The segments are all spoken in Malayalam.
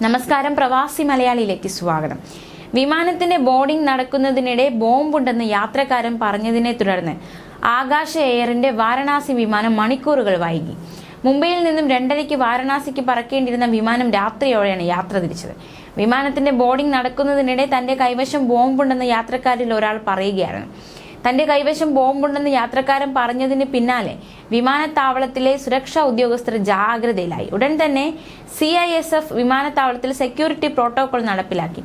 നമസ്കാരം, പ്രവാസി മലയാളിയിലേക്ക് സ്വാഗതം. വിമാനത്തിന്റെ ബോർഡിംഗ് നടക്കുന്നതിനിടെ ബോംബുണ്ടെന്ന് യാത്രക്കാരൻ പറഞ്ഞതിനെ തുടർന്ന് ആകാശ എയറിന്റെ വാരണാസി വിമാനം മണിക്കൂറുകൾ വൈകി. മുംബൈയിൽ നിന്നും 2:30 വാരണാസിക്ക് പറക്കേണ്ടിരുന്ന വിമാനം രാത്രിയോടെയാണ് യാത്ര തിരിച്ചത്. വിമാനത്തിന്റെ ബോർഡിംഗ് നടക്കുന്നതിനിടെ തന്റെ കൈവശം ബോംബുണ്ടെന്ന് യാത്രക്കാരിൽ ഒരാൾ പറയുകയായിരുന്നു. തന്റെ കൈവശം ബോംബുണ്ടെന്ന് യാത്രക്കാരൻ പറഞ്ഞതിന് പിന്നാലെ വിമാനത്താവളത്തിലെ സുരക്ഷാ ഉദ്യോഗസ്ഥർ ജാഗ്രതയിലായി. ഉടൻ തന്നെ CISF വിമാനത്താവളത്തിൽ സെക്യൂരിറ്റി പ്രോട്ടോകോൾ നടപ്പിലാക്കി.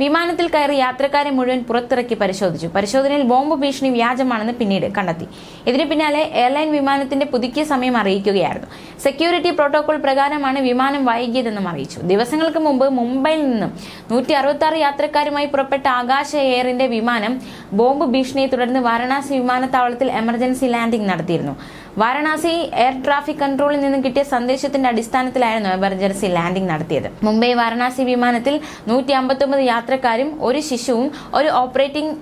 വിമാനത്തിൽ കയറി യാത്രക്കാരെ മുഴുവൻ പുറത്തിറക്കി പരിശോധിച്ചു. പരിശോധനയിൽ ബോംബ് ഭീഷണി വ്യാജമാണെന്ന് പിന്നീട് കണ്ടെത്തി. ഇതിന് പിന്നാലെ എയർലൈൻ വിമാനത്തിന്റെ പുതുക്കിയ സമയം അറിയിക്കുകയായിരുന്നു. സെക്യൂരിറ്റി പ്രോട്ടോകോൾ പ്രകാരമാണ് വിമാനം വൈകിയതെന്നും അറിയിച്ചു. ദിവസങ്ങൾക്ക് മുമ്പ് മുംബൈയിൽ നിന്നും 166 യാത്രക്കാരുമായി പുറപ്പെട്ട ആകാശ എയറിന്റെ വിമാനം ബോംബ് ഭീഷണിയെ തുടർന്ന് വാരണാസി വിമാനത്താവളത്തിൽ എമർജൻസി ലാൻഡിംഗ് നടത്തിയിരുന്നു. വാരണാസി എയർ ട്രാഫിക് കൺട്രോളിൽ നിന്നും കിട്ടിയ സന്ദേശത്തിന്റെ അടിസ്ഥാനത്തിലായിരുന്നു എമർജൻസി ലാൻഡിംഗ് നടത്തിയത്. മുംബൈ വാരണാസി വിമാനത്തിൽ 159 യാത്രക്കാരും ഒരു ശിശുവും ഒരു ഓപ്പറേറ്റിംഗ്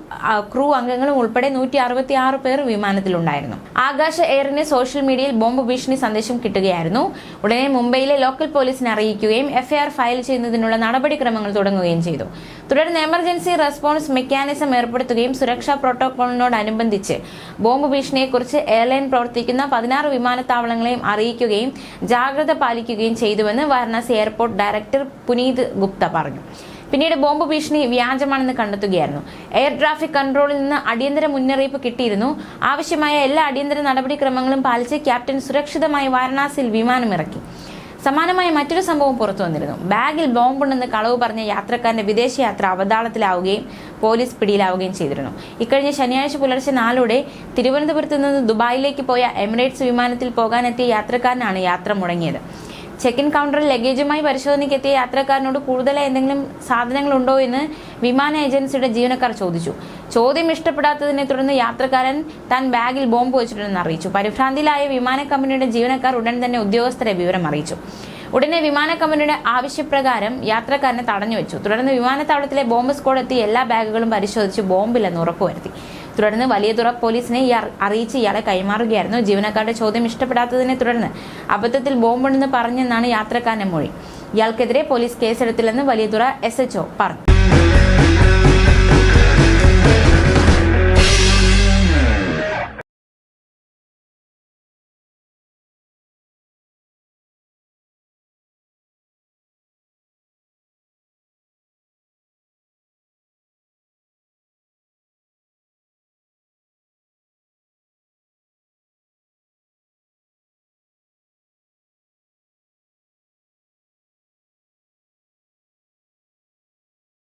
ക്രൂ അംഗങ്ങളും ഉൾപ്പെടെ 166 പേർ വിമാനത്തിലുണ്ടായിരുന്നു. ആകാശ എയറിന് സോഷ്യൽ മീഡിയയിൽ ബോംബ് ഭീഷണി സന്ദേശം കിട്ടുകയായിരുന്നു. ഉടനെ മുംബൈയിലെ ലോക്കൽ പോലീസിനെ അറിയിക്കുകയും FIR ഫയൽ ചെയ്യുന്നതിനുള്ള നടപടിക്രമങ്ങൾ തുടങ്ങുകയും ചെയ്തു. തുടർന്ന് എമർജൻസി റെസ്പോൺസ് മെക്കാനിസം ഏർപ്പെടുത്തുകയും സുരക്ഷാ പ്രോട്ടോകോളിനോടനുബന്ധിച്ച് ബോംബ് ഭീഷണിയെക്കുറിച്ച് എയർലൈൻ പ്രവർത്തിക്കുന്ന 16 വിമാനത്താവളങ്ങളെയും അറിയിക്കുകയും ജാഗ്രത പാലിക്കുകയും ചെയ്തുവെന്ന് വാരണാസി എയർപോർട്ട് ഡയറക്ടർ പുനീത് ഗുപ്ത പറഞ്ഞു. പിന്നീട് ബോംബ് ഭീഷണി വ്യാജമാണെന്ന് കണ്ടെത്തുകയായിരുന്നു. എയർ ട്രാഫിക് കൺട്രോളിൽ നിന്ന് അടിയന്തര മുന്നറിയിപ്പ് കിട്ടിയിരുന്നു. ആവശ്യമായ എല്ലാ അടിയന്തര നടപടിക്രമങ്ങളും പാലിച്ച് ക്യാപ്റ്റൻ സുരക്ഷിതമായി വാരണാസിയിൽ വിമാനം ഇറക്കി. സമാനമായ മറ്റൊരു സംഭവം പുറത്തു വന്നിരുന്നു. ബാഗിൽ ബോംബുണ്ടെന്ന് കളവ് പറഞ്ഞ യാത്രക്കാരന്റെ വിദേശയാത്ര അവതാളത്തിലാവുകയും പോലീസ് പിടിയിലാവുകയും ചെയ്തിരുന്നു. ഇക്കഴിഞ്ഞ ശനിയാഴ്ച പുലർച്ചെ 4:00 തിരുവനന്തപുരത്ത് നിന്ന് ദുബായിലേക്ക് പോയ എമിറേറ്റ്സ് വിമാനത്തിൽ പോകാനെത്തിയ യാത്രക്കാരനാണ് യാത്ര മുടങ്ങിയത്. ചെക്ക് ഇൻ കൗണ്ടറിൽ ലഗേജുമായി പരിശോധനയ്ക്കെത്തിയ യാത്രക്കാരനോട് കൂടുതലായി എന്തെങ്കിലും സാധനങ്ങൾ ഉണ്ടോ എന്ന് വിമാന ഏജൻസിയുടെ ജീവനക്കാർ ചോദിച്ചു. ചോദ്യം ഇഷ്ടപ്പെടാത്തതിനെ തുടർന്ന് യാത്രക്കാരൻ താൻ ബാഗിൽ ബോംബ് വെച്ചിട്ടുണ്ടെന്ന് അറിയിച്ചു. പരിഭ്രാന്തിയിലായ വിമാന കമ്പനിയുടെ ജീവനക്കാർ ഉടൻ തന്നെ ഉദ്യോഗസ്ഥരെ വിവരം അറിയിച്ചു. ഉടനെ വിമാന കമ്പനിയുടെ ആവശ്യപ്രകാരം യാത്രക്കാരനെ തടഞ്ഞുവെച്ചു. തുടർന്ന് വിമാനത്താവളത്തിലെ ബോംബ് സ്ക്വാഡ് എത്തി എല്ലാ ബാഗുകളും പരിശോധിച്ച് ബോംബില്ലെന്ന് ഉറപ്പുവരുത്തി. തുടർന്ന് വലിയതുറ പോലീസിനെ അറിയിച്ച് ഇയാളെ കൈമാറുകയായിരുന്നു. ജീവനക്കാരുടെ ചോദ്യം ഇഷ്ടപ്പെടാത്തതിനെ തുടർന്ന് അബദ്ധത്തിൽ ബോംബുണ്ടെന്ന് പറഞ്ഞെന്നാണ് യാത്രക്കാരന്റെ മൊഴി. ഇയാൾക്കെതിരെ പോലീസ് കേസെടുത്തില്ലെന്ന് വലിയതുറ SHO പറഞ്ഞു.